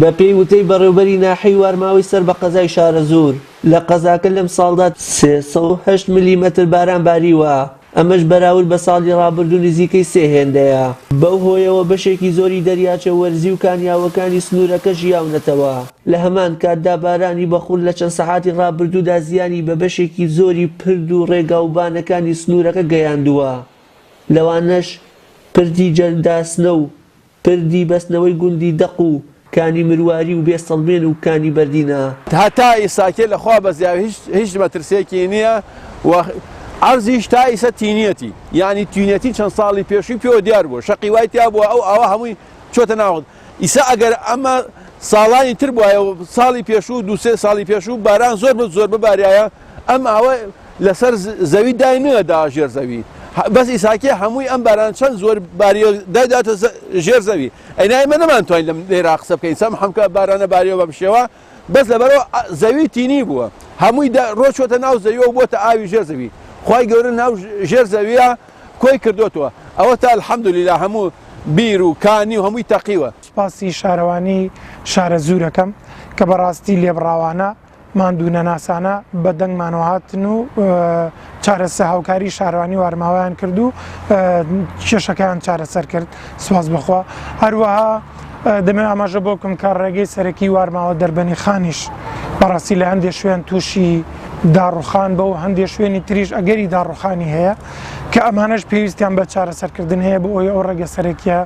بە پێی وتەی بەڕێوەبەری ناحەی وارماوەی سەر بە قەزای شارە زۆر لە قەزاکە لەم ساڵدا 308 میلیمەتر باران باریوە، ئەمەش بەراورد بە ساڵی ڕابردوو نزیکەی 3 هێندەیە. بەو هۆیەوە بەشێکی زۆری دەریاچە وەرزی و کانیاوەکانی سنوورەکە ژیاونەتەوە. لە هەمان کاتدا بارانی بەخور لە چەند سەعاتی ڕابردوودا زیانی بە بەشێکی زۆری پرد و ڕێگاوبانەکانی سنوورەکە گەیاندووە، لەوانەش پردی جەرداسنە و پردی بەستنەوەی گوندی دەق و کانی مرواری و بێسەڵمێن و کانی بەردینە. هەتا ئیساکێ لەخوا بەزیاوی هیچ مەترسێکی نییە و عەرزیش تا ئیسە تینیەتی، یعنی تینەتی چەند ساڵی پێشووی پێوە دیار بووە، شەقی وای تیا بووە ئەوە هەمووی چۆتە ناوت. ئیسا ئەگەر ئەمە ساڵانی تر بووایە و ساڵی پێشوو 2-3 ساڵی پێشوو باران زۆر بباریایە، ئەم ئەوە لەسەر زەوی دای نوێدا ژێر زەوی، بەس ئیساکێ هەمووی ئەم باران چەند زۆر باریۆ دایداتە ژێر زەوی. ئەینای ئێمە نەمانتوانین لەم لێرا قسە بکەین سەم حەمکە بارانە باریەوە بەم شێوە، بەس لەبەرەوە زەوی تینی بووە، هەمووی ڕۆچۆتە ناو زەویەوە بۆتە ئاوی ژێر زەوی. خی گەورە ناو ژێر زەویە کۆی کردوتەوە، ئەوە تا الحەمدولیلا هەموو بیر و کانی و هەمووی تەقیوە. سپاسی شارەوانی شارە زوورەکەم کە بەڕاستی لێبڕاوانە ماندوونە ناسانە بە دەنگمانەوە هاتن و چارەسە هاوکاری شارەوانی وارماوەیان کرد و کێشەکەیان چارەسەر کرد. سواز بخوا. هەروەها دەمێ ئاماژە بۆکم کە ڕێگەی سەرەکی وارماوە دەربەنی خانیش بەڕاستی لە هەندێک شوێن تووشی داڕوخان بە و هەندێک شوێنی تریش ئەگەری داڕوخانی هەیە کە ئەمانەش پێویستیان بە چارەسەرکردن هەیە بۆ ئەوی ئەو ڕێگە سەرەکیە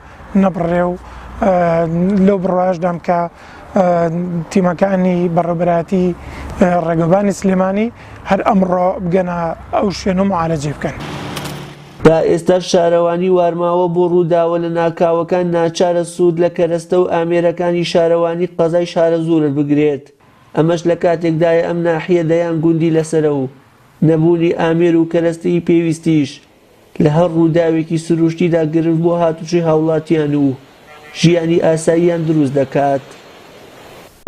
نەبڕێ و لەو بڕواژدام کە تیمەکانی بەڕێوەبەرایەتی ڕێگەبانی سلێمانی هەر ئەمڕۆ بگەنە ئەو شوێن و معالەجێ بکەن. تا ئێستا شارەوانی وارماوە بۆ ڕووداوە لە ناکاوەکان ناچارە سوود لە کەرەستە و ئامێرەکانی شارەوانی قەزای شارە زۆرت بگرێت. ئەمەش لە کاتێکدایە ئەم ناحیە دەیان گوندی لەسەرە و نەبوونی ئامێر و کەرەستەی پێویستیش لە هەر ڕووداوێکی سروشتیدا گرفت بۆ هاتوچی هاوڵاتیان و ژیانی ئاساییان دروست دەکات.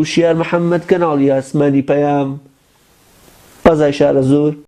وشیار محەممەد کەناڵی ئاسمانی پەیام قەزای شارە زۆر.